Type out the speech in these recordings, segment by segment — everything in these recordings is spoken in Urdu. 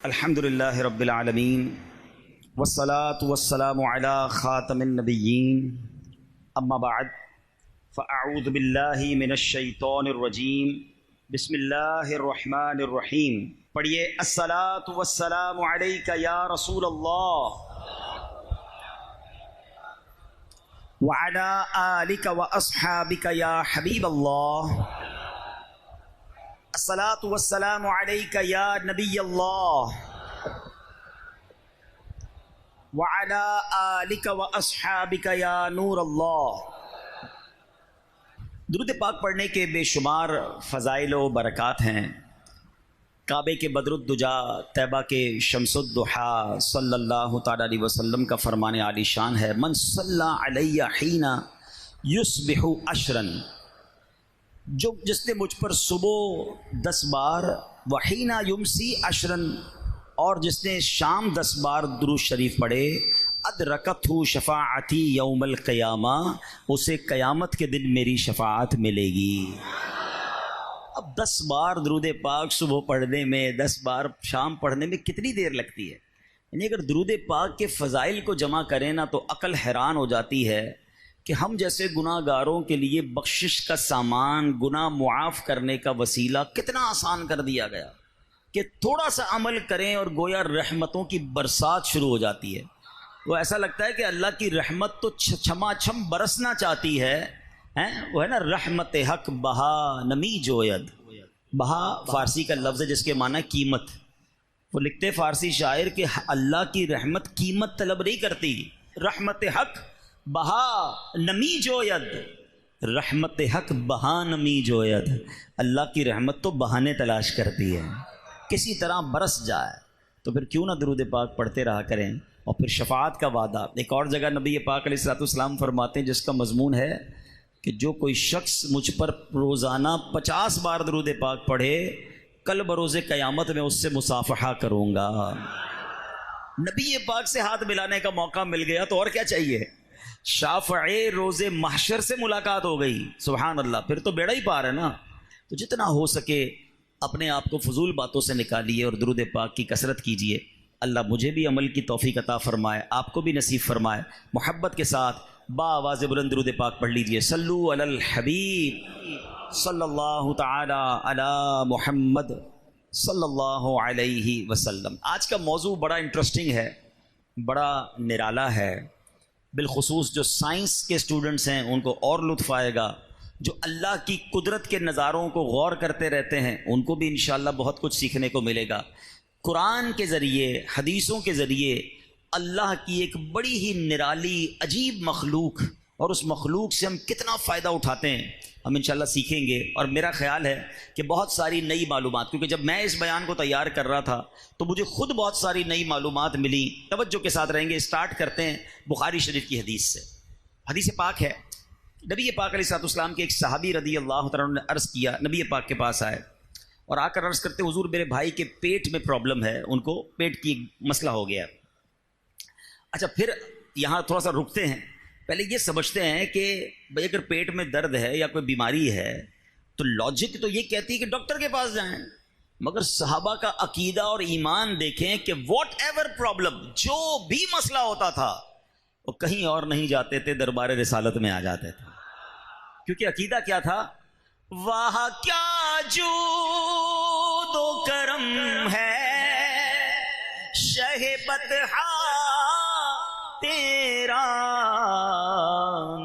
الحمدللہ رب العالمین والصلاة والسلام علی خاتم النبیین اما بعد فاعوذ باللہ من الشیطان الرجیم بسم اللہ الرحمن الرحیم. پڑھیے الصلاة والسلام علیک یا رسول اللہ وعلی آلک واصحابک یا حبیب اللہ. الصلاۃ والسلام علیک یا نبی اللہ وعلی آلک واصحابک یا نور اللہ. درود پاک پڑھنے کے بے شمار فضائل و برکات ہیں. کعبے کے بدر الدجا، طیبہ کے شمس الضحیٰ صلی اللہ تعالیٰ علیہ وسلم کا فرمان عالی شان ہے، من صلی علی حین یصبح عشرا، جس نے مجھ پر صبح 10 بار، وحین یمسی عشرا، اور جس نے شام 10 بار درود شریف پڑھے، ادرکتہ شفاعتی یوم القیامہ، اسے قیامت کے دن میری شفاعت ملے گی. اب 10 بار درود پاک صبح پڑھنے میں، 10 بار شام پڑھنے میں کتنی دیر لگتی ہے؟ یعنی اگر درود پاک کے فضائل کو جمع کریں نا تو عقل حیران ہو جاتی ہے کہ ہم جیسے گناہ گاروں کے لیے بخشش کا سامان، گناہ معاف کرنے کا وسیلہ کتنا آسان کر دیا گیا کہ تھوڑا سا عمل کریں اور گویا رحمتوں کی برسات شروع ہو جاتی ہے. وہ ایسا لگتا ہے کہ اللہ کی رحمت تو چھما چھم برسنا چاہتی ہے. وہ ہے نا رحمت حق بہا نمی جوید. بہا فارسی کا لفظ ہے جس کے معنی قیمت. وہ لکھتے فارسی شاعر کہ اللہ کی رحمت قیمت طلب نہیں کرتی. رحمت حق بہا نمی جوید، رحمت حق بہا نمی جوید. اللہ کی رحمت تو بہانے تلاش کرتی ہے، کسی طرح برس جائے. تو پھر کیوں نہ درود پاک پڑھتے رہا کریں. اور پھر شفاعت کا وعدہ ایک اور جگہ نبی پاک علیہ الصلوۃ والسلام فرماتے ہیں جس کا مضمون ہے کہ جو کوئی شخص مجھ پر روزانہ 50 بار درود پاک پڑھے، کل بروز قیامت میں اس سے مصافحہ کروں گا. نبی پاک سے ہاتھ ملانے کا موقع مل گیا تو اور کیا چاہیے. شافع روز محشر سے ملاقات ہو گئی. سبحان اللہ، پھر تو بیڑا ہی پار ہے نا. تو جتنا ہو سکے اپنے آپ کو فضول باتوں سے نکالیے اور درود پاک کی کثرت کیجیے. اللہ مجھے بھی عمل کی توفیق عطا فرمائے، آپ کو بھی نصیب فرمائے. محبت کے ساتھ با آواز بلند درود پاک پڑھ لیجیے. صلو علی الحبیب صلی اللہ تعالی علی محمد صلی اللہ علیہ وسلم. آج کا موضوع بڑا انٹرسٹنگ ہے، بڑا نرالا ہے. بالخصوص جو سائنس کے اسٹوڈنٹس ہیں ان کو اور لطف آئے گا. جو اللہ کی قدرت کے نظاروں کو غور کرتے رہتے ہیں ان کو بھی انشاءاللہ بہت کچھ سیکھنے کو ملے گا. قرآن کے ذریعے، حدیثوں کے ذریعے اللہ کی ایک بڑی ہی نرالی عجیب مخلوق، اور اس مخلوق سے ہم کتنا فائدہ اٹھاتے ہیں ہم انشاءاللہ سیکھیں گے. اور میرا خیال ہے کہ بہت ساری نئی معلومات، کیونکہ جب میں اس بیان کو تیار کر رہا تھا تو مجھے خود بہت ساری نئی معلومات ملی. توجہ کے ساتھ رہیں گے. اسٹارٹ کرتے ہیں بخاری شریف کی حدیث سے. حدیث پاک ہے، نبی پاک علیہ الصلوۃ والسلام کے ایک صحابی رضی اللہ تعالیٰ عنہ نے عرض کیا، نبی پاک کے پاس آئے اور آ کر عرض کرتے، حضور میرے بھائی کے پیٹ میں پرابلم ہے، ان کو پیٹ کی مسئلہ ہو گیا. اچھا، پھر یہاں تھوڑا سا رکتے ہیں. پہلے یہ سمجھتے ہیں کہ بھئی اگر پیٹ میں درد ہے یا کوئی بیماری ہے تو لاجک تو یہ کہتی ہے کہ ڈاکٹر کے پاس جائیں. مگر صحابہ کا عقیدہ اور ایمان دیکھیں کہ واٹ ایور پرابلم، جو بھی مسئلہ ہوتا تھا وہ کہیں اور نہیں جاتے تھے، دربار رسالت میں آ جاتے تھے. کیونکہ عقیدہ کیا تھا؟ واہ کیا جود و کرم ہے شہ بطحا تیرا،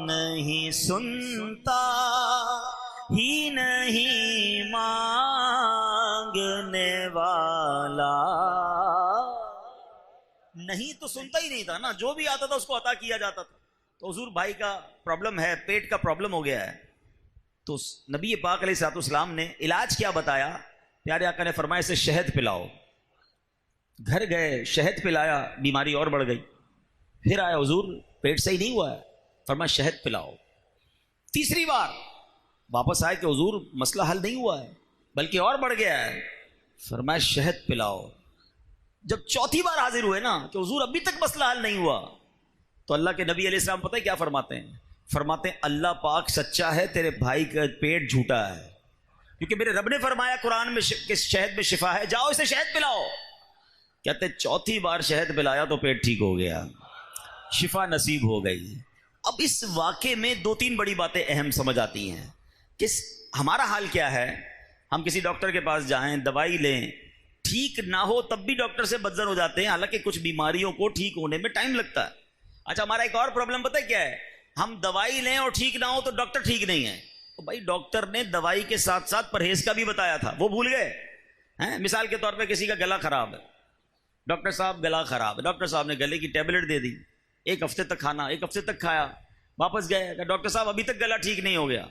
نہیں سنتا ہی نہیں مانگنے والا. نہیں تو سنتا ہی نہیں تھا نا، جو بھی آتا تھا اس کو عطا کیا جاتا تھا. تو حضور بھائی کا پرابلم ہے، پیٹ کا پرابلم ہو گیا ہے. تو نبی پاک علیہ الصلوۃ والسلام نے علاج کیا بتایا؟ پیارے آقا نے فرمایا اسے شہد پلاؤ. گھر گئے، شہد پلایا، بیماری اور بڑھ گئی. پھر آیا، حضور پیٹ صحیح نہیں ہوا ہے، فرمایا شہد پلاؤ. تیسری بار واپس آئے کہ حضور مسئلہ حل نہیں ہوا ہے بلکہ اور بڑھ گیا ہے، فرمایا شہد پلاؤ. جب چوتھی بار حاضر ہوئے نا کہ حضور ابھی تک مسئلہ حل نہیں ہوا، تو اللہ کے نبی علیہ السلام پتہ ہے کیا فرماتے ہیں؟ فرماتے ہیں اللہ پاک سچا ہے، تیرے بھائی کا پیٹ جھوٹا ہے. کیونکہ میرے رب نے فرمایا قرآن میں کہ شہد میں شفا ہے، جاؤ اسے شہد پلاؤ. کہتے چوتھی بار شہد پلایا تو پیٹ ٹھیک ہو گیا، شفا نصیب ہو گئی۔ اب اس واقعے میں دو تین بڑی باتیں اہم سمجھ آتی ہیں کہ ہمارا حال کیا ہے۔ ہم کسی ڈاکٹر کے پاس جائیں، دوائی لیں، ٹھیک نہ ہو تب بھی ڈاکٹر سے بدظن ہو جاتے ہیں، حالانکہ کچھ بیماریوں کو ٹھیک ہونے میں ٹائم لگتا ہے۔ اچھا، ہمارا ایک اور پرابلم پتہ ہے کیا ہے؟ ہم دوائی لیں اور ٹھیک نہ ہو تو ڈاکٹر ٹھیک نہیں ہے۔ تو بھائی ڈاکٹر نے دوائی کے ساتھ ساتھ پرہیز کا بھی بتایا تھا، وہ بھول گئے ہیں؟ مثال کے طور پہ کسی کا گلا خراب ہے، ڈاکٹر صاحب گلا خراب ہے، ڈاکٹر صاحب نے گلے کی ٹیبلٹ دے دی، 1 ہفتے تک کھانا، 1 ہفتے تک کھایا، واپس گئے کہ ڈاکٹر صاحب ابھی تک گلا ٹھیک نہیں ہو گیا،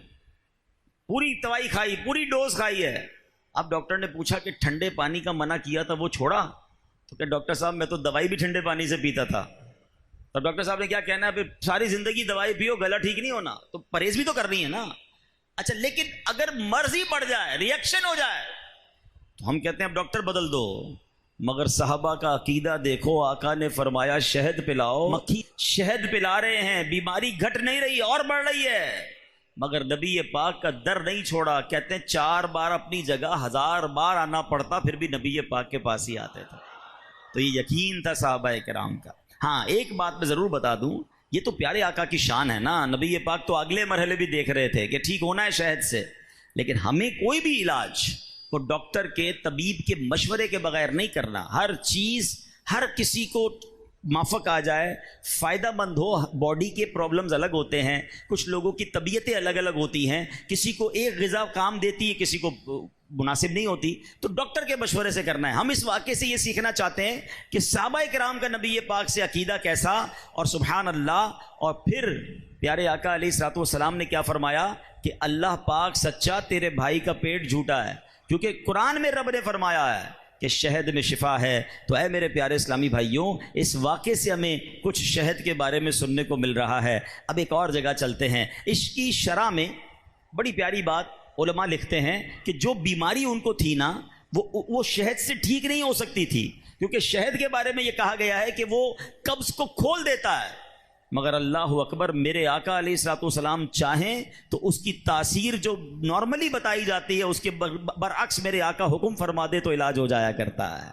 پوری دوائی کھائی، پوری ڈوز کھائی ہے۔ اب ڈاکٹر نے پوچھا کہ ٹھنڈے پانی کا منع کیا تھا وہ چھوڑا؟ تو کہ ڈاکٹر صاحب میں تو دوائی بھی ٹھنڈے پانی سے پیتا تھا۔ تو ڈاکٹر صاحب نے کیا کہنا ہے، پھر ساری زندگی دوائی پیو، گلا ٹھیک نہیں ہونا، تو پرہیز بھی تو کرنی ہے نا۔ اچھا، لیکن اگر مرضی پڑ جائے، ریئیکشن ہو جائے، تو ہم کہتے ہیں اب ڈاکٹر بدل دو۔ مگر صحابہ کا عقیدہ دیکھو، آقا نے فرمایا شہد پلاؤ، مکھی شہد پلا رہے ہیں، بیماری گھٹ نہیں رہی اور بڑھ رہی ہے، مگر نبی پاک کا در نہیں چھوڑا۔ کہتے ہیں 4 بار اپنی جگہ 1000 بار آنا پڑتا، پھر بھی نبی پاک کے پاس ہی آتے تھے۔ تو یہ یقین تھا صحابہ کرام کا۔ ہاں، ایک بات میں ضرور بتا دوں، یہ تو پیارے آقا کی شان ہے نا، نبی پاک تو اگلے مرحلے بھی دیکھ رہے تھے کہ ٹھیک ہونا ہے شہد سے، لیکن ہمیں کوئی بھی علاج کو ڈاکٹر کے، طبیب کے مشورے کے بغیر نہیں کرنا۔ ہر چیز ہر کسی کو مافق آ جائے، فائدہ مند ہو۔ باڈی کے پرابلمز الگ ہوتے ہیں، کچھ لوگوں کی طبیعتیں الگ الگ ہوتی ہیں، کسی کو ایک غذا کام دیتی ہے، کسی کو مناسب نہیں ہوتی، تو ڈاکٹر کے مشورے سے کرنا ہے۔ ہم اس واقعے سے یہ سیکھنا چاہتے ہیں کہ صحابہ کرام کا نبی پاک سے عقیدہ کیسا، اور سبحان اللہ، اور پھر پیارے آقا علیہ الصلوۃ والسلام نے کیا فرمایا کہ اللہ پاک سچا، تیرے بھائی کا پیٹ جھوٹا ہے، کیونکہ قرآن میں رب نے فرمایا ہے کہ شہد میں شفا ہے۔ تو اے میرے پیارے اسلامی بھائیوں، اس واقعے سے ہمیں کچھ شہد کے بارے میں سننے کو مل رہا ہے۔ اب ایک اور جگہ چلتے ہیں۔ عشق کی شرح میں بڑی پیاری بات علماء لکھتے ہیں کہ جو بیماری ان کو تھی نا، وہ شہد سے ٹھیک نہیں ہو سکتی تھی، کیونکہ شہد کے بارے میں یہ کہا گیا ہے کہ وہ قبض کو کھول دیتا ہے، مگر اللہ اکبر، میرے آقا علیہ الصلوۃ والسلام چاہیں تو اس کی تاثیر جو نارملی بتائی جاتی ہے اس کے برعکس میرے آقا حکم فرما دے تو علاج ہو جایا کرتا ہے۔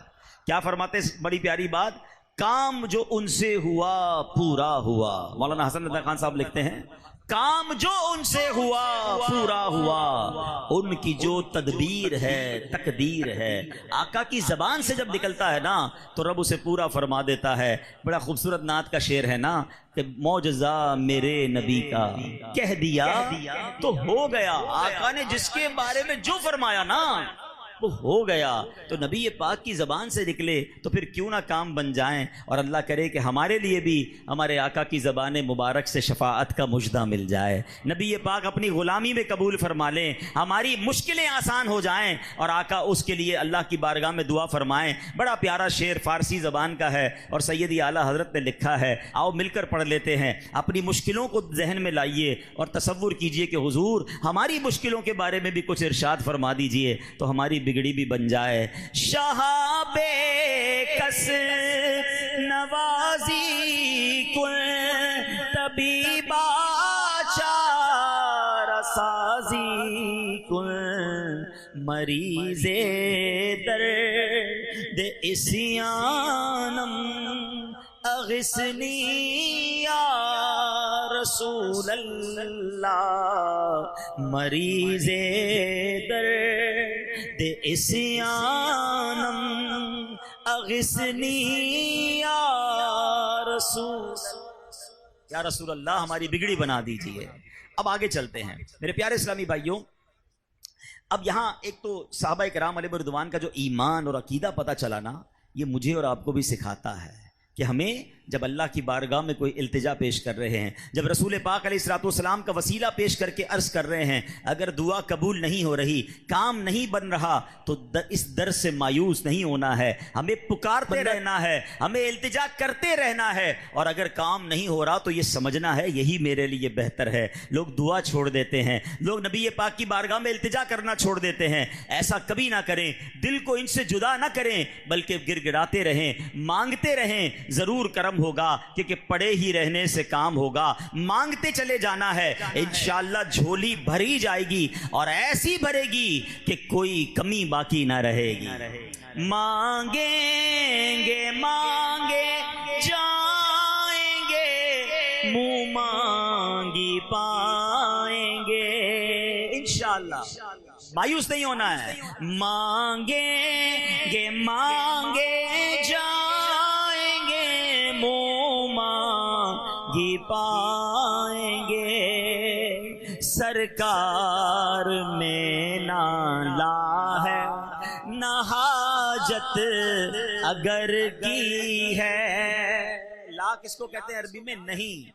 کیا فرماتے ہیں؟ بڑی پیاری بات، کام جو ان سے ہوا پورا ہوا۔ مولانا حسن ندوی خان صاحب لکھتے ہیں، کام جو ان سے ہوا پورا ہوا، ان کی جو تدبیر ہے تقدیر ہے۔ آقا کی زبان سے جب نکلتا ہے نا تو رب اسے پورا فرما دیتا ہے۔ بڑا خوبصورت نعت کا شعر ہے نا کہ معجزہ میرے نبی کا کہہ دیا تو ہو گیا۔ آقا نے جس کے بارے میں جو فرمایا نا وہ ہو گیا، تو نبی پاک کی زبان سے نکلے تو پھر کیوں نہ کام بن جائیں، اور اللہ کرے کہ ہمارے لیے بھی ہمارے آقا کی زبان مبارک سے شفاعت کا مژدہ مل جائے۔ نبی پاک اپنی غلامی میں قبول فرما لیں، ہماری مشکلیں آسان ہو جائیں، اور آقا اس کے لیے اللہ کی بارگاہ میں دعا فرمائیں۔ بڑا پیارا شعر فارسی زبان کا ہے اور سیدی اعلیٰ حضرت نے لکھا ہے، آؤ مل کر پڑھ لیتے ہیں۔ اپنی مشکلوں کو ذہن میں لائیے اور تصور کیجئے کہ حضور ہماری مشکلوں کے بارے میں بھی کچھ ارشاد فرما دیجئے تو ہماری بگڑی بھی بن جائے۔ شہاب کس نوازی کن طبیبا چارہ سازی کن، مریض درد عصیانم اغثنی یا رسول اللہ، مریض درد عصیانم اغثنی یا رسول اللہ، ہماری بگڑی بنا دیجئے۔ اب آگے چلتے ہیں میرے پیارے اسلامی بھائیوں۔ اب یہاں ایک تو صحابہ کرام علیہ رضوان کا جو ایمان اور عقیدہ پتہ چلا نا، یہ مجھے اور آپ کو بھی سکھاتا ہے کہ ہمیں جب اللہ کی بارگاہ میں کوئی التجا پیش کر رہے ہیں، جب رسول پاک علیہ الصلوۃ والسلام کا وسیلہ پیش کر کے عرض کر رہے ہیں، اگر دعا قبول نہیں ہو رہی، کام نہیں بن رہا، تو اس در سے مایوس نہیں ہونا ہے، ہمیں پکارتے رہنا ہے، ہمیں التجا کرتے رہنا ہے، اور اگر کام نہیں ہو رہا تو یہ سمجھنا ہے یہی میرے لیے بہتر ہے۔ لوگ دعا چھوڑ دیتے ہیں، لوگ نبی پاک کی بارگاہ میں التجا کرنا چھوڑ دیتے ہیں۔ ایسا کبھی نہ کریں، دل کو ان سے جدا نہ کریں، بلکہ گڑ گڑاتے رہیں، مانگتے رہیں، ضرور کرم ہوگا، کیونکہ پڑے ہی رہنے سے کام ہوگا۔ مانگتے چلے جانا ہے، انشاءاللہ جھولی بھری جائے گی، اور ایسی بھرے گی کہ کوئی کمی باقی نہ رہے گی۔ مانگیں گے مایوس نہیں ہونا ہے. مانگیں گے مانگے جائیں گے، منہ مانگی پائیں گے، سرکار میں نہ لا ہے نہ حاجت اگر کی ہے. لا کس کو کہتے ہیں عربی میں؟ نہیں.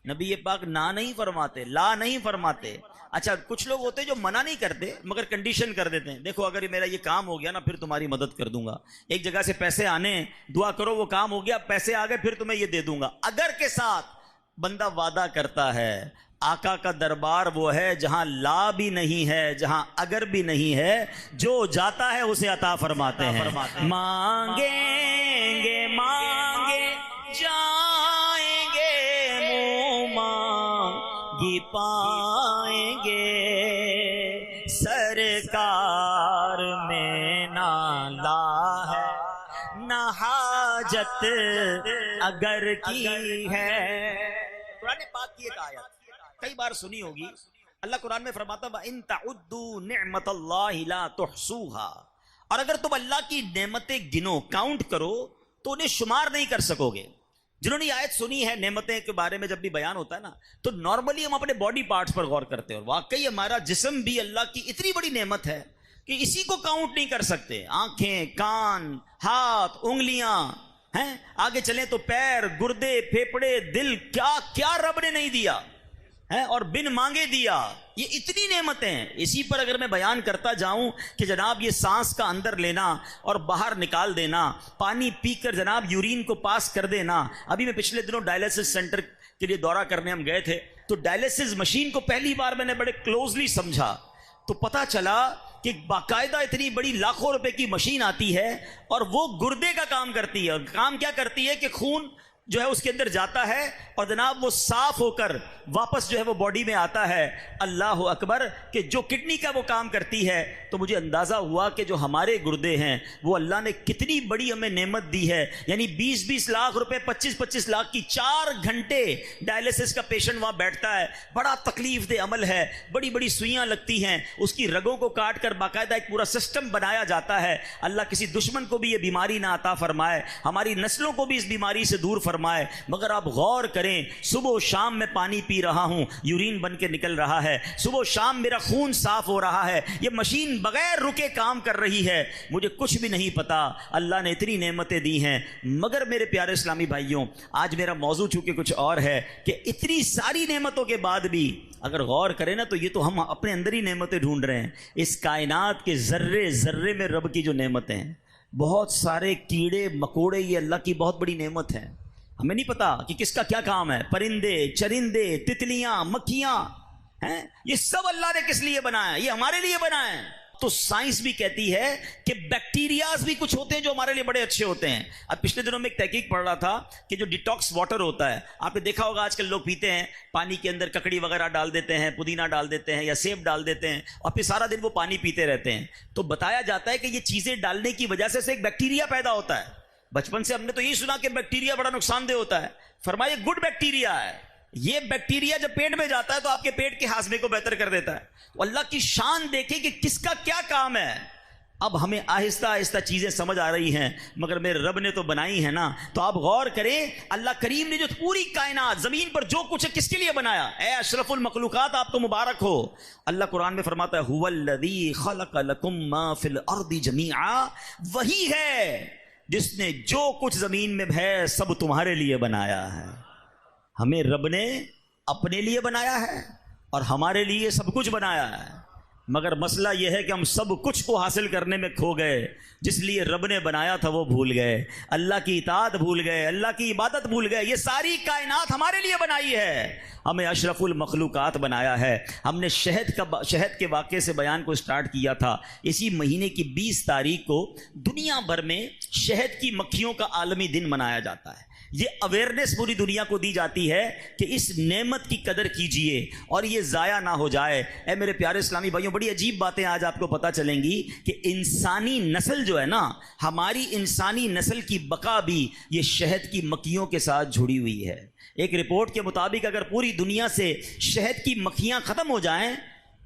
نبی پاک نا نہیں فرماتے، لا نہیں فرماتے. اچھا کچھ لوگ ہوتے ہیں جو منع نہیں کرتے مگر کنڈیشن کر دیتے ہیں، دیکھو اگر میرا یہ کام ہو گیا نا پھر تمہاری مدد کر دوں گا. ایک جگہ سے پیسے آنے، دعا کرو وہ کام ہو گیا، پیسے آ گئے، پھر تمہیں یہ دے دوں گا. اگر کے ساتھ بندہ وعدہ کرتا ہے. آقا کا دربار وہ ہے جہاں لا بھی نہیں ہے، جہاں اگر بھی نہیں ہے، جو جاتا ہے اسے عطا فرماتے ہیں. مانگیں گے مانگے جائیں گے، منہ مانگی پائیں گے، سرکار میں نہ لا ہے نہ حاجت اگر کی ہے. قرآن پاک کی ایک آیت کئی بار سنی ہوگی. اللہ قرآن میں فرماتا ہے وَإِن تَعُدُّوا نِعْمَةَ اللَّهِ لَا تُحْصُوهَا، اور اگر تم اللہ کی نعمتیں گنو، کاؤنٹ کرو تو انہیں شمار نہیں کر سکو گے. جنہوں نے یہ آیت سنی ہے نعمتیں کے بارے میں جب بھی بیان ہوتا ہے نا تو نارملی ہم اپنے باڈی پارٹس پر غور کرتے ہیں، اور واقعی ہمارا جسم بھی اللہ کی اتنی بڑی نعمت ہے کہ اسی کو کاؤنٹ نہیں کر سکتے. آنکھیں، کان، ہاتھ، انگلیاں ہیں، آگے چلیں تو پیر، گردے، پھیپڑے، دل، کیا کیا رب نے نہیں دیا ہے اور بن مانگے دیا. یہ اتنی نعمتیں ہیں. اسی پر اگر میں بیان کرتا جاؤں کہ جناب یہ سانس کا اندر لینا اور باہر نکال دینا، پانی پی کر جناب یورین کو پاس کر دینا. ابھی میں پچھلے دنوں ڈائلیسس سینٹر کے لیے دورہ کرنے ہم گئے تھے تو ڈائلیسس مشین کو پہلی بار میں نے بڑے کلوزلی سمجھا تو پتا چلا کہ باقاعدہ اتنی بڑی لاکھوں روپے کی مشین آتی ہے اور وہ گردے کا کام کرتی ہے. اور کام کیا کرتی ہے کہ خون جو ہے اس کے اندر جاتا ہے اور جناب وہ صاف ہو کر واپس جو ہے وہ باڈی میں آتا ہے. اللہ اکبر. کہ جو کڈنی کا وہ کام کرتی ہے تو مجھے اندازہ ہوا کہ جو ہمارے گردے ہیں وہ اللہ نے کتنی بڑی ہمیں نعمت دی ہے. یعنی 20-20 لاکھ روپے، 25-25 لاکھ کی 4 گھنٹے ڈائلیسس کا پیشنٹ وہاں بیٹھتا ہے. بڑا تکلیف دہ عمل ہے، بڑی بڑی سوئیاں لگتی ہیں، اس کی رگوں کو کاٹ کر باقاعدہ ایک پورا سسٹم بنایا جاتا ہے. اللہ کسی دشمن کو بھی یہ بیماری نہ عطا فرمائے، ہماری نسلوں کو بھی اس بیماری سے دور فرمائے. مگر آپ غور کریں، صبح و شام میں پانی پی رہا ہوں، یورین بن کے نکل رہا ہے، صبح و شام میرا خون صاف ہو رہا ہے، یہ مشین بغیر رکے کام کر رہی ہے. مجھے کچھ بھی نہیں پتا، اللہ نے اتنی نعمتیں دی ہیں. مگر میرے پیارے اسلامی بھائیوں، آج میرا موضوع چونکہ کچھ اور ہے کہ اتنی ساری نعمتوں کے بعد بھی اگر غور کریں نا تو یہ تو ہم اپنے اندر ہی نعمتیں ڈھونڈ رہے ہیں. اس کائنات کے ذرے ذرے میں رب کی جو نعمتیں ہیں، بہت سارے کیڑے مکوڑے، یہ اللہ کی بہت بڑی نعمت ہے. ہمیں نہیں پتا کہ کس کا کیا کام ہے. پرندے، چرندے، تتلیاں، مکھیاں ہیں، یہ سب اللہ نے کس لیے بنایا؟ یہ ہمارے لیے بنایا ہے. تو سائنس بھی کہتی ہے کہ بیکٹیریاز بھی کچھ ہوتے ہیں جو ہمارے لیے بڑے اچھے ہوتے ہیں. اب پچھلے دنوں میں ایک تحقیق پڑھ رہا تھا کہ جو ڈیٹاکس واٹر ہوتا ہے، آپ نے دیکھا ہوگا آج کل لوگ پیتے ہیں پانی کے اندر ککڑی وغیرہ ڈال دیتے ہیں، پودینہ ڈال دیتے ہیں یا سیب ڈال دیتے ہیں اور پھر سارا دن وہ پانی پیتے رہتے ہیں. تو بتایا جاتا ہے کہ یہ چیزیں ڈالنے کی وجہ سے ایک بیکٹیریا پیدا ہوتا ہے. بچپن سے ہم نے تو یہی سنا کہ بیکٹیریا بڑا نقصان دہ ہوتا ہے. فرمایا گڈ بیکٹیریا ہے. یہ بیکٹیریا جب پیٹ میں جاتا ہے تو آپ کے پیٹ کے ہاضمے کو بہتر کر دیتا ہے. تو اللہ کی شان دیکھیں کہ کس کا کیا کام ہے. اب ہمیں آہستہ آہستہ چیزیں سمجھ آ رہی ہیں، مگر میرے رب نے تو بنائی ہے نا. تو آپ غور کریں، اللہ کریم نے جو پوری کائنات زمین پر جو کچھ ہے کس کے لیے بنایا؟ اے اشرف المخلوقات، آپ کو مبارک ہو. اللہ قرآن میں فرماتا ہے هو الذی خلق لکم ما فی الارض جمیعا، وہی ہے جس نے جو کچھ زمین میں ہے سب تمہارے لیے بنایا ہے. ہمیں رب نے اپنے لیے بنایا ہے اور ہمارے لیے سب کچھ بنایا ہے. مگر مسئلہ یہ ہے کہ ہم سب کچھ کو حاصل کرنے میں کھو گئے. جس لیے رب نے بنایا تھا وہ بھول گئے، اللہ کی اطاعت بھول گئے، اللہ کی عبادت بھول گئے. یہ ساری کائنات ہمارے لیے بنائی ہے، ہمیں اشرف المخلوقات بنایا ہے. ہم نے شہد کے واقعے سے بیان کو سٹارٹ کیا تھا. اسی مہینے کی 20 تاریخ کو دنیا بھر میں شہد کی مکھیوں کا عالمی دن منایا جاتا ہے. یہ اویئرنیس پوری دنیا کو دی جاتی ہے کہ اس نعمت کی قدر کیجئے اور یہ ضائع نہ ہو جائے. اے میرے پیارے اسلامی بھائیوں، بڑی عجیب باتیں آج آپ کو پتہ چلیں گی کہ انسانی نسل جو ہے نا، ہماری انسانی نسل کی بقا بھی یہ شہد کی مکھیوں کے ساتھ جڑی ہوئی ہے. ایک رپورٹ کے مطابق اگر پوری دنیا سے شہد کی مکھیاں ختم ہو جائیں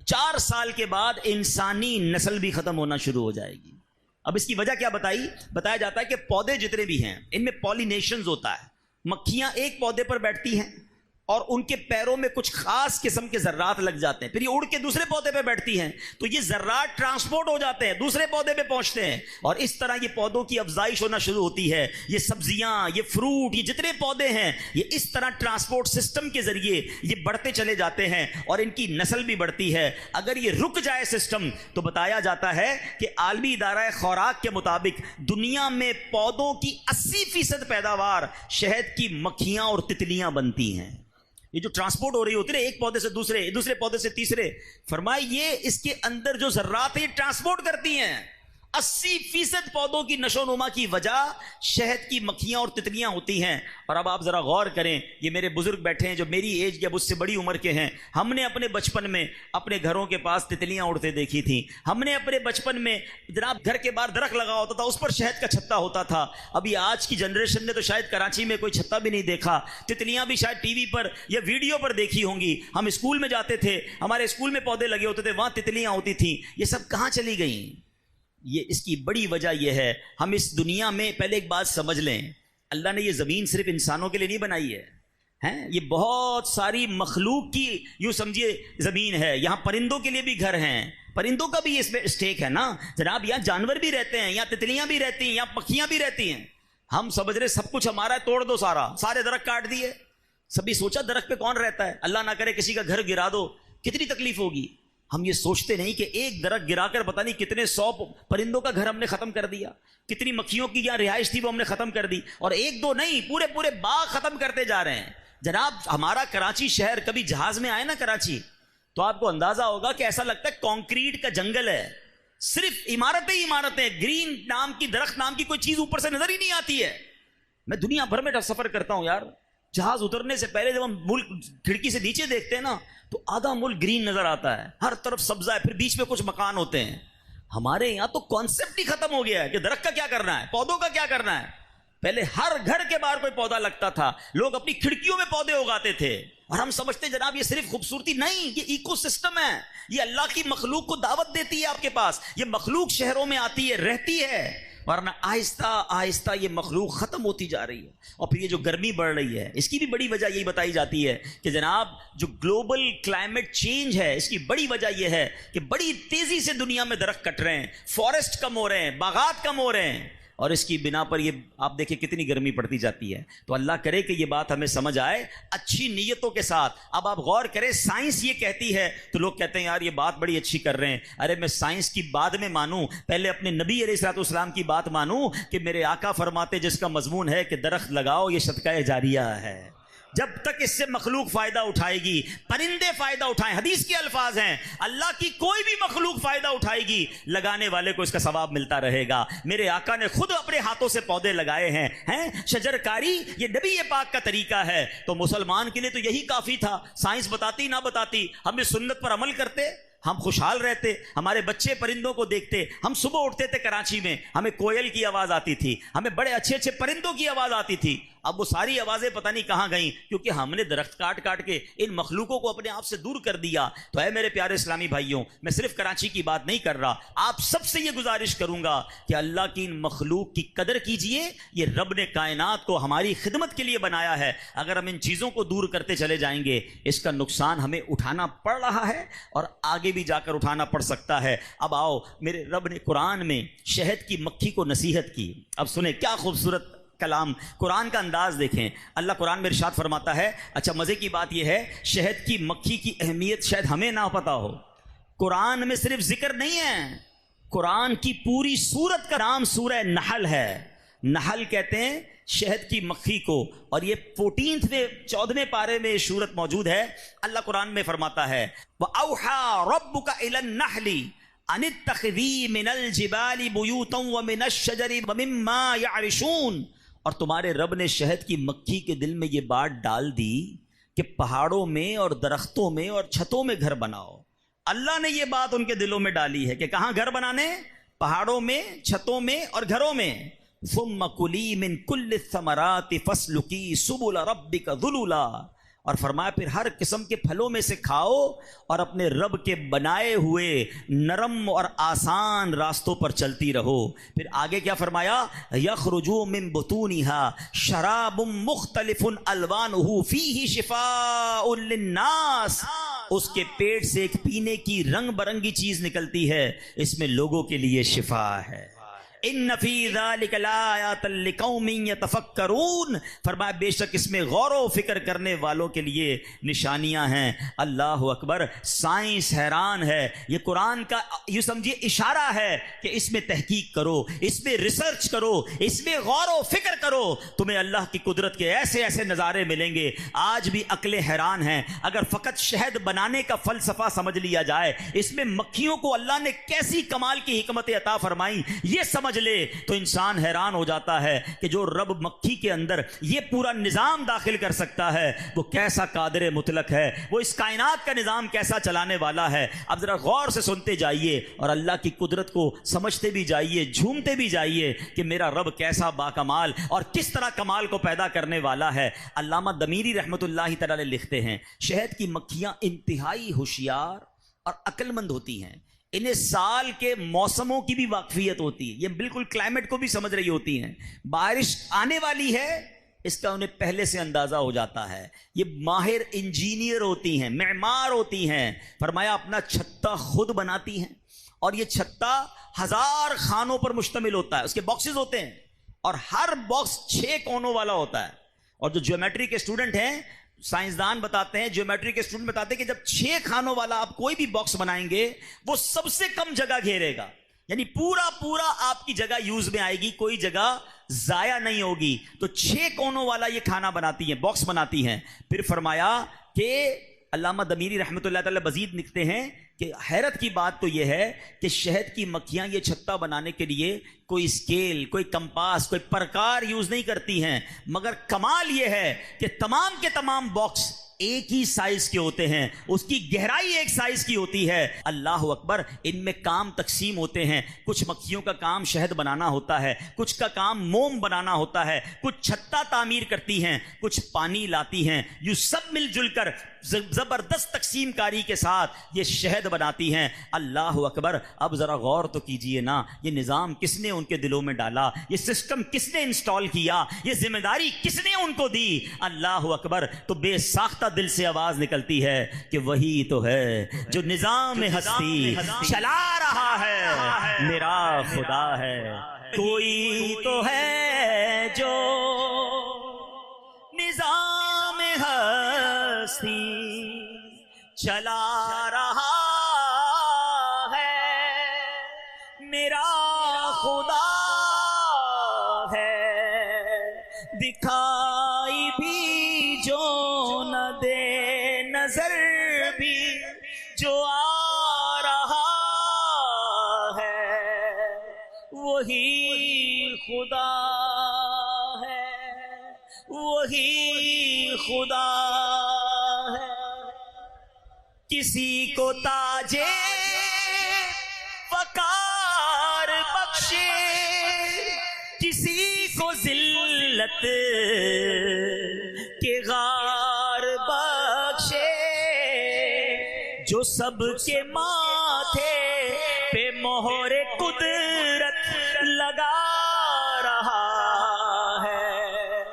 4 سال کے بعد انسانی نسل بھی ختم ہونا شروع ہو جائے گی۔ اب اس کی وجہ کیا بتایا جاتا ہے کہ پودے جتنے بھی ہیں ان میں پولینیشنز ہوتا ہے، مکھیاں ایک پودے پر بیٹھتی ہیں اور ان کے پیروں میں کچھ خاص قسم کے ذرات لگ جاتے ہیں، پھر یہ اڑ کے دوسرے پودے پہ بیٹھتی ہیں، تو یہ ذرات ٹرانسپورٹ ہو جاتے ہیں، دوسرے پودے پہ پہنچتے ہیں، اور اس طرح یہ پودوں کی افزائش ہونا شروع ہوتی ہے۔ یہ سبزیاں، یہ فروٹ، یہ جتنے پودے ہیں یہ اس طرح ٹرانسپورٹ سسٹم کے ذریعے یہ بڑھتے چلے جاتے ہیں اور ان کی نسل بھی بڑھتی ہے۔ اگر یہ رک جائے سسٹم تو بتایا جاتا ہے کہ عالمی ادارہ خوراک کے مطابق دنیا میں پودوں کی 80% پیداوار شہد کی مکھیاں اور تتلیاں بنتی ہیں۔ یہ جو ٹرانسپورٹ ہو رہی ہوتی ہے ایک پودے سے دوسرے پودے سے تیسرے، فرمائے یہ اس کے اندر جو ذرات ہیں یہ ٹرانسپورٹ کرتی ہیں۔ 80% پودوں کی نشو و نما کی وجہ شہد کی مکھیاں اور تتلیاں ہوتی ہیں۔ اور اب آپ ذرا غور کریں، یہ میرے بزرگ بیٹھے ہیں جو میری ایج کے اب اس سے بڑی عمر کے ہیں، ہم نے اپنے بچپن میں اپنے گھروں کے پاس تتلیاں اڑتے دیکھی تھیں، ہم نے اپنے بچپن میں جناب گھر کے باہر درخت لگا ہوتا تھا، اس پر شہد کا چھتا ہوتا تھا۔ ابھی آج کی جنریشن نے تو شاید کراچی میں کوئی چھتا بھی نہیں دیکھا، تتلیاں بھی شاید ٹی وی پر یا ویڈیو پر دیکھی ہوں گی۔ ہم اسکول میں جاتے تھے، ہمارے اسکول میں پودے لگے ہوتے تھے، وہاں تتلیاں ہوتی تھیں، یہ سب کہاں چلی گئیں؟ یہ اس کی بڑی وجہ یہ ہے، ہم اس دنیا میں پہلے ایک بات سمجھ لیں، اللہ نے یہ زمین صرف انسانوں کے لیے نہیں بنائی ہے، یہ بہت ساری مخلوق کی یوں سمجھیے زمین ہے، یہاں پرندوں کے لیے بھی گھر ہیں، پرندوں کا بھی اس میں اسٹیک ہے نا جناب، یہاں جانور بھی رہتے ہیں، یہاں تتلیاں بھی رہتی ہیں، یہاں پکھیاں بھی رہتی ہیں۔ ہم سمجھ رہے سب کچھ ہمارا ہے، توڑ دو سارے درخت کاٹ دیے۔ سبھی سوچا درخت پہ کون رہتا ہے؟ اللہ نہ کرے کسی کا گھر گرا دو، کتنی تکلیف ہوگی۔ ہم یہ سوچتے نہیں کہ ایک درخت گرا کر پتہ نہیں کتنے 100 پرندوں کا گھر ہم نے ختم کر دیا، کتنی مکھیوں کی یہاں رہائش تھی وہ ہم نے ختم کر دی، اور ایک دو نہیں پورے باغ ختم کرتے جا رہے ہیں۔ جناب ہمارا کراچی شہر، کبھی جہاز میں آئے نا کراچی تو آپ کو اندازہ ہوگا کہ ایسا لگتا ہے کانکریٹ کا جنگل ہے، صرف عمارتیں، گرین نام کی درخت نام کی کوئی چیز اوپر سے نظر ہی نہیں آتی ہے۔ میں دنیا بھر میں سفر کرتا ہوں یار، جہاز اترنے سے پہلے جب ہم ملک کھڑکی سے نیچے دیکھتے ہیں نا تو آدھا ملک گرین نظر آتا ہے، ہر طرف سبزہ ہے، پھر بیچ میں کچھ مکان ہوتے ہیں۔ ہمارے یہاں تو کانسیپٹ ہی ختم ہو گیا ہے کہ درخت کا کیا کرنا ہے، پودوں کا کیا کرنا ہے۔ پہلے ہر گھر کے باہر کوئی پودا لگتا تھا، لوگ اپنی کھڑکیوں میں پودے اگاتے تھے، اور ہم سمجھتے جناب یہ صرف خوبصورتی نہیں، یہ ایکو سسٹم ہے، یہ اللہ کی مخلوق کو دعوت دیتی ہے آپ کے پاس، یہ مخلوق شہروں میں آتی ہے، رہتی ہے، ورنہ آہستہ آہستہ یہ مخلوق ختم ہوتی جا رہی ہے۔ اور پھر یہ جو گرمی بڑھ رہی ہے اس کی بھی بڑی وجہ یہی بتائی جاتی ہے کہ جناب جو گلوبل کلائمیٹ چینج ہے اس کی بڑی وجہ یہ ہے کہ بڑی تیزی سے دنیا میں درخت کٹ رہے ہیں، فارسٹ کم ہو رہے ہیں، باغات کم ہو رہے ہیں، اور اس کی بنا پر یہ آپ دیکھیں کتنی گرمی پڑتی جاتی ہے۔ تو اللہ کرے کہ یہ بات ہمیں سمجھ آئے اچھی نیتوں کے ساتھ۔ اب آپ غور کریں، سائنس یہ کہتی ہے تو لوگ کہتے ہیں یار یہ بات بڑی اچھی کر رہے ہیں، ارے میں سائنس کی بعد میں مانوں، پہلے اپنے نبی علیہ الصلوۃ والسلام کی بات مانوں کہ میرے آقا فرماتے جس کا مضمون ہے کہ درخت لگاؤ یہ صدقہ جاریہ ہے، جب تک اس سے مخلوق فائدہ اٹھائے گی، پرندے فائدہ اٹھائیں، حدیث کے الفاظ ہیں اللہ کی کوئی بھی مخلوق فائدہ اٹھائے گی لگانے والے کو اس کا ثواب ملتا رہے گا۔ میرے آقا نے خود اپنے ہاتھوں سے پودے لگائے ہیں شجر کاری یہ نبی پاک کا طریقہ ہے، تو مسلمان کے لیے تو یہی کافی تھا، سائنس بتاتی نہ بتاتی ہم اس سنت پر عمل کرتے، ہم خوشحال رہتے، ہمارے بچے پرندوں کو دیکھتے۔ ہم صبح اٹھتے تھے کراچی میں، ہمیں کوئل کی آواز آتی تھی، ہمیں بڑے اچھے اچھے پرندوں کی آواز آتی تھی، اب وہ ساری آوازیں پتہ نہیں کہاں گئیں، کیونکہ ہم نے درخت کاٹ کاٹ کے ان مخلوقوں کو اپنے آپ سے دور کر دیا۔ تو اے میرے پیارے اسلامی بھائیوں، میں صرف کراچی کی بات نہیں کر رہا، آپ سب سے یہ گزارش کروں گا کہ اللہ کی ان مخلوق کی قدر کیجئے، یہ رب نے کائنات کو ہماری خدمت کے لیے بنایا ہے، اگر ہم ان چیزوں کو دور کرتے چلے جائیں گے اس کا نقصان ہمیں اٹھانا پڑ رہا ہے اور آگے بھی جا کر اٹھانا پڑ سکتا ہے۔ اب آؤ، میرے رب نے قرآن میں شہد کی مکھی کو نصیحت کی، اب سنیں کیا خوبصورت کلام، قرآن کا انداز دیکھیں۔ اللہ قرآن میں ارشاد فرماتا ہے، اچھا مزے کی بات یہ ہے شہد کی مکھی کی اہمیت شاید ہمیں نہ پتا ہو، قرآن میں صرف ذکر نہیں ہے، قرآن کی پوری سورت کا نام سورہ نحل ہے۔ نحل کہتے ہیں شہد کی مکھی کو، اور یہ 14ویں پارے میں یہ سورت موجود ہے۔ اللہ قرآن میں فرماتا ہے وَأَوْحَى رَبُّكَ إِلَى النَّحْلِ أَنِ اتَّخِذِي مِنَ الْجِبَالِ بُيُوتًا وَمِنَ الشَّجَرِ وَمِمَّا يَعْرِشُونَ، اور تمہارے رب نے شہد کی مکھی کے دل میں یہ بات ڈال دی کہ پہاڑوں میں اور درختوں میں اور چھتوں میں گھر بناؤ۔ اللہ نے یہ بات ان کے دلوں میں ڈالی ہے کہ کہاں گھر بنانے، پہاڑوں میں، چھتوں میں اور گھروں میں۔ ثم کلی من کل الثمرات فاسلکی سبل ربک ذللا، اور فرمایا پھر ہر قسم کے پھلوں میں سے کھاؤ اور اپنے رب کے بنائے ہوئے نرم اور آسان راستوں پر چلتی رہو. پھر آگے کیا فرمایا؟ یخرج من بطونها شراب مختلف الوانه فیہ شفاء للناس. اس کے پیٹ سے ایک پینے کی رنگ برنگی چیز نکلتی ہے، اس میں لوگوں کے لیے شفا ہے. ان فی ذلک لآیات لقوم یتفکرون. فرمایا بے شک اس میں غور و فکر کرنے والوں کے لیے نشانیاں ہیں. اللہ اکبر. سائنس حیران ہے. یہ قرآن کا یوں سمجھیے اشارہ ہے کہ اس میں تحقیق کرو، اس میں ریسرچ کرو، اس میں غور و فکر کرو، تمہیں اللہ کی قدرت کے ایسے ایسے نظارے ملیں گے. آج بھی عقلیں حیران ہیں. اگر فقط شہد بنانے کا فلسفہ سمجھ لیا جائے، اس میں مکھیوں کو اللہ نے کیسی کمال کی حکمت عطا فرمائی یہ سمجھ لے تو انسان حیران ہو جاتا ہے کہ جو رب مکھی کے اندر یہ پورا نظام داخل کر سکتا ہے وہ کیسا قادر مطلق ہے، وہ اس کائنات کا نظام کیسا چلانے والا ہے. اب ذرا غور سے سنتے جائیے اور اللہ کی قدرت کو سمجھتے بھی جائیے، جھومتے بھی جائیے کہ میرا رب کیسا باکمال اور کس طرح کمال کو پیدا کرنے والا ہے. علامہ دمیری رحمۃ اللہ تعالی لکھتے ہیں شہد کی مکھیاں انتہائی ہوشیار اور عقل مند ہوتی ہیں. انہیں سال کے موسموں کی بھی واقفیت ہوتی ہے. یہ بالکل کلائمیٹ کو بھی سمجھ رہی ہوتی ہیں. بارش آنے والی ہے اس کا انہیں پہلے سے اندازہ ہو جاتا ہے. یہ ماہر انجینئر ہوتی ہیں، معمار ہوتی ہیں. فرمایا اپنا چھتا خود بناتی ہیں اور یہ چھتا 1000 خانوں پر مشتمل ہوتا ہے. اس کے باکسز ہوتے ہیں اور ہر باکس 6 کونوں والا ہوتا ہے. اور جو جیومیٹری کے اسٹوڈنٹ ہیں، سائنسدان بتاتے ہیں، جیومیٹری کے اسٹوڈنٹ بتاتے ہیں کہ جب 6 خانوں والا آپ کوئی بھی باکس بنائیں گے وہ سب سے کم جگہ گھیرے گا، یعنی پورا آپ کی جگہ یوز میں آئے گی، کوئی جگہ ضائع نہیں ہوگی. تو 6 کونوں والا یہ کھانا بناتی ہیں، باکس بناتی ہیں. پھر فرمایا کہ علامہ دمیری رحمۃ اللہ تعالی مزید لکھتے ہیں کہ حیرت کی بات تو یہ ہے کہ شہد کی مکھیاں یہ چھتا بنانے کے لیے کوئی اسکیل، کوئی کمپاس، کوئی پرکار یوز نہیں کرتی ہیں، مگر کمال یہ ہے کہ تمام کے تمام باکس ایک ہی سائز کے ہوتے ہیں، اس کی گہرائی ایک سائز کی ہوتی ہے. اللہ اکبر. ان میں کام تقسیم ہوتے ہیں. کچھ مکھیوں کا کام شہد بنانا ہوتا ہے، کچھ کا کام موم بنانا ہوتا ہے، کچھ چھتا تعمیر کرتی ہیں، کچھ پانی لاتی ہیں. یہ سب مل جل کر زبردست تقسیم کاری کے ساتھ یہ شہد بناتی ہیں. اللہ اکبر. اب ذرا غور تو کیجئے نا، یہ نظام کس نے ان کے دلوں میں ڈالا، یہ سسٹم کس نے انسٹال کیا، یہ ذمہ داری کس نے ان کو دی. اللہ اکبر. تو بے ساختہ دل سے آواز نکلتی ہے کہ وہی تو ہے جو نظام ہستی چلا رہا ہے، میرا خدا ہے. کوئی تو ہے جو نظام ہستی چلا رہا ہے، میرا خدا ہے. دکھائی بھی جو نہ دے، نظر بھی جو آ رہا ہے، وہی خدا ہے، وہی خدا ہے. کسی کو تاجے وقار بخشے، کسی کو ذلت کے غار بخشے، جو سب کے ماتھے پہ مہر قدرت لگا رہا ہے،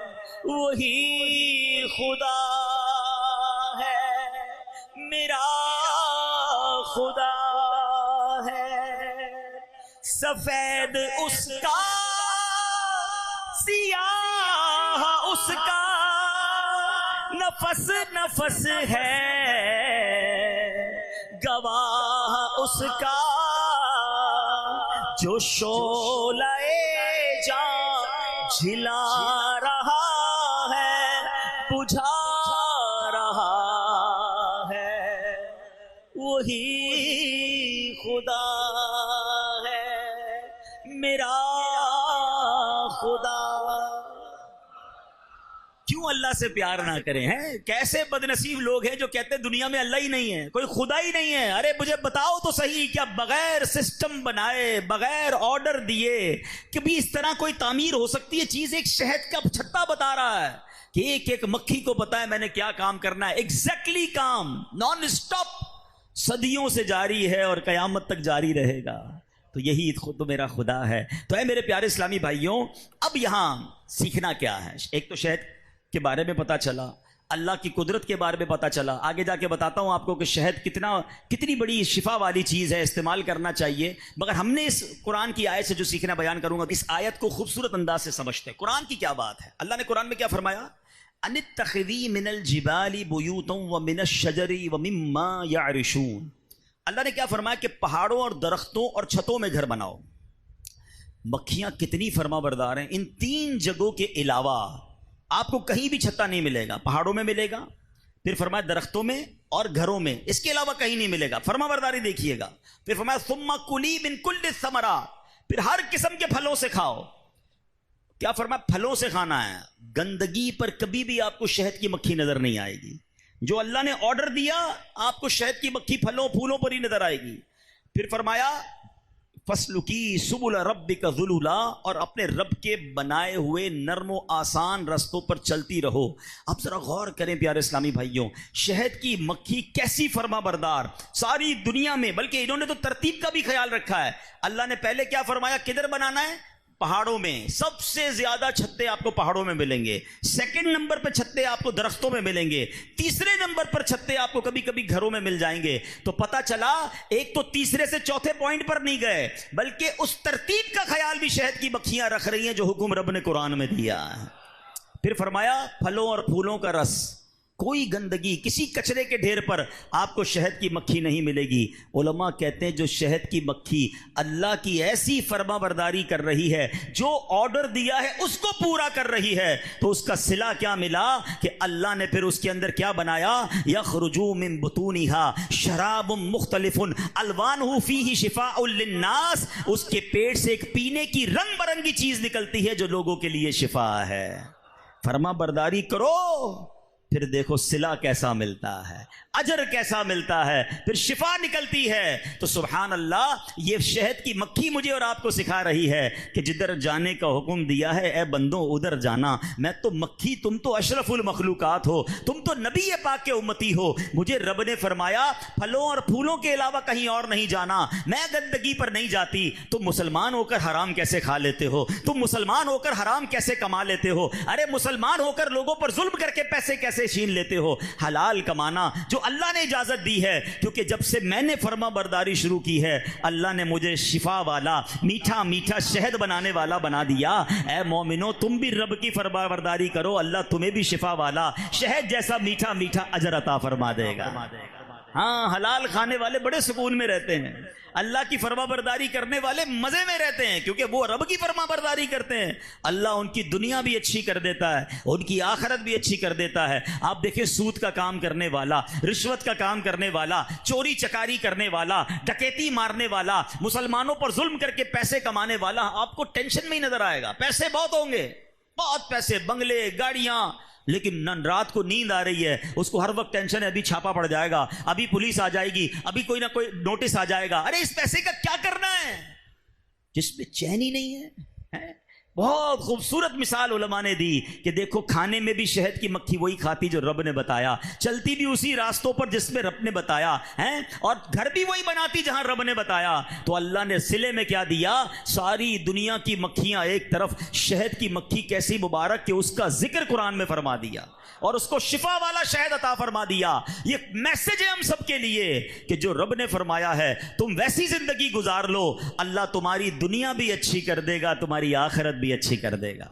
وہی خدا ہے، میرا خدا ہے. سفید اس کا، سیاہ اس کا، نفس نفس ہے گواہ اس کا، جو شعلہ جاں جھلا رہا ہے، بجھا رہا ہے، وہی خدا ہے، میرا خدا. کیوں اللہ سے پیار نہ کریں؟ ہیں کیسے بدنصیب لوگ ہیں جو کہتے ہیں دنیا میں اللہ ہی نہیں ہے، کوئی خدا ہی نہیں ہے۔ ارے مجھے بتاؤ تو صحیح، کیا بغیر سسٹم بنائے، بغیر آرڈر دیے کبھی اس طرح کوئی تعمیر ہو سکتی ہے چیز؟ ایک شہد کا چھتا بتا رہا ہے کہ ایک ایک مکھی کو پتا ہے میں نے کیا کام کرنا ہے، ایگزیکٹلی کام نان سٹاپ صدیوں سے جاری ہے اور قیامت تک جاری رہے گا۔ تو یہی خود میرا خدا ہے۔ تو اے میرے پیارے اسلامی بھائیوں، اب یہاں سیکھنا کیا ہے؟ ایک تو شہد کے بارے میں پتا چلا، اللہ کی قدرت کے بارے میں پتا چلا، آگے جا کے بتاتا ہوں آپ کو کہ شہد کتنی بڑی شفا والی چیز ہے، استعمال کرنا چاہیے۔ مگر ہم نے اس قرآن کی آیت سے جو سیکھنا بیان کروں گا، اس آیت کو خوبصورت انداز سے سمجھتے ہیں۔ قرآن کی کیا بات ہے؟ اللہ نے قرآن میں کیا فرمایا؟ ان اتخذی من الجبال بیوتا ومن الشجر ومما یعرشون۔ اللہ نے کیا فرمایا کہ پہاڑوں اور درختوں اور چھتوں میں گھر بناؤ۔ مکھیاں کتنی فرما بردار ہیں، ان تین جگہوں کے علاوہ آپ کو کہیں بھی چھتا نہیں ملے گا۔ پہاڑوں میں ملے گا، پھر فرمایا درختوں میں اور گھروں میں، اس کے علاوہ کہیں نہیں ملے گا۔ فرما برداری دیکھیے گا۔ پھر فرمایا ثم کلی من کل الثمرات، پھر ہر قسم کے پھلوں سے کھاؤ۔ کیا فرمایا؟ پھلوں سے کھانا ہے۔ گندگی پر کبھی بھی آپ کو شہد کی مکھی نظر نہیں آئے گی۔ جو اللہ نے آرڈر دیا آپ کو شہد کی مکھی پھلوں پھولوں پر ہی نظر آئے گی۔ پھر فرمایا فَاسْلُكِي سُبُلَ رَبِّكَ ذُلُلًا، اور اپنے رب کے بنائے ہوئے نرم و آسان رستوں پر چلتی رہو۔ اب ذرا غور کریں پیارے اسلامی بھائیوں، شہد کی مکھی کیسی فرما بردار ساری دنیا میں، بلکہ انہوں نے تو ترتیب کا بھی خیال رکھا ہے۔ اللہ نے پہلے کیا فرمایا؟ کدھر بنانا ہے؟ پہاڑوں میں۔ سب سے زیادہ چھتے آپ کو پہاڑوں میں ملیں گے۔ سیکنڈ نمبر پہ چھتے آپ کو درختوں میں ملیں گے۔ تیسرے نمبر پر چھتے آپ کو کبھی کبھی گھروں میں مل جائیں گے۔ تو پتہ چلا ایک تو تیسرے سے چوتھے پوائنٹ پر نہیں گئے، بلکہ اس ترتیب کا خیال بھی شہد کی مکھیاں رکھ رہی ہیں جو حکم رب نے قرآن میں دیا ہے۔ پھر فرمایا پھلوں اور پھولوں کا رس، کوئی گندگی کسی کچرے کے ڈھیر پر آپ کو شہد کی مکھی نہیں ملے گی۔ علماء کہتے ہیں جو شہد کی مکھی اللہ کی ایسی فرما برداری کر رہی ہے، جو آرڈر دیا ہے اس کو پورا کر رہی ہے، تو اس کا صلہ کیا ملا کہ اللہ نے پھر اس کے اندر کیا بنایا؟ یخرج من بطونها شراب مختلف الوانہ فیہ شفاء للناس، اس کے پیٹ سے ایک پینے کی رنگ برنگی چیز نکلتی ہے جو لوگوں کے لیے شفا ہے۔ فرما برداری کرو، پھر دیکھو صلہ کیسا ملتا ہے، اجر کیسا ملتا ہے، پھر شفا نکلتی ہے۔ تو سبحان اللہ، یہ شہد کی مکھی مجھے اور آپ کو سکھا رہی ہے کہ جدھر جانے کا حکم دیا ہے اے بندوں ادھر جانا۔ میں تو مکھی، تم تو اشرف المخلوقات ہو، تم تو نبی پاک کے امتی ہو۔ مجھے رب نے فرمایا پھلوں اور پھولوں کے علاوہ کہیں اور نہیں جانا، میں گندگی پر نہیں جاتی۔ تم مسلمان ہو کر حرام کیسے کھا لیتے ہو؟ تم مسلمان ہو کر حرام کیسے کما لیتے ہو؟ ارے مسلمان ہو کر لوگوں پر ظلم کر کے پیسے کیسے چھین لیتے ہو؟ حلال کمانا جو اللہ نے اجازت دی ہے، کیونکہ جب سے میں نے فرما برداری شروع کی ہے اللہ نے مجھے شفا والا میٹھا میٹھا شہد بنانے والا بنا دیا۔ اے مومنو، تم بھی رب کی فرما برداری کرو، اللہ تمہیں بھی شفا والا شہد جیسا میٹھا میٹھا اجر عطا فرما دے گا۔ ہاں، حلال کھانے والے بڑے سکون میں رہتے ہیں، اللہ کی فرما برداری کرنے والے مزے میں رہتے ہیں، کیونکہ وہ رب کی فرما برداری کرتے ہیں۔ اللہ ان کی دنیا بھی اچھی کر دیتا ہے، ان کی آخرت بھی اچھی کر دیتا ہے۔ آپ دیکھیں سود کا کام کرنے والا، رشوت کا کام کرنے والا، چوری چکاری کرنے والا، ڈکیتی مارنے والا، مسلمانوں پر ظلم کر کے پیسے کمانے والا، آپ کو ٹینشن میں ہی نظر آئے گا۔ پیسے بہت ہوں گے، بہت پیسے، بنگلے، گاڑیاں، لیکن رات کو نیند آ رہی ہے، اس کو ہر وقت ٹینشن ہے ابھی چھاپا پڑ جائے گا، ابھی پولیس آ جائے گی، ابھی کوئی نہ کوئی نوٹس آ جائے گا۔ ارے اس پیسے کا کیا کرنا ہے جس میں چین ہی نہیں ہے؟ بہت خوبصورت مثال علماء نے دی کہ دیکھو کھانے میں بھی شہد کی مکھی وہی کھاتی جو رب نے بتایا، چلتی بھی اسی راستوں پر جس میں رب نے بتایا ہے، اور گھر بھی وہی بناتی جہاں رب نے بتایا۔ تو اللہ نے صلے میں کیا دیا؟ ساری دنیا کی مکھیاں ایک طرف، شہد کی مکھی کیسی مبارک کہ اس کا ذکر قرآن میں فرما دیا اور اس کو شفا والا شہد عطا فرما دیا۔ یہ میسج ہے ہم سب کے لیے کہ جو رب نے فرمایا ہے تم ویسی زندگی گزار لو، اللہ تمہاری دنیا بھی اچھی کر دے گا، تمہاری آخرت بھی اچھی کر دے گا۔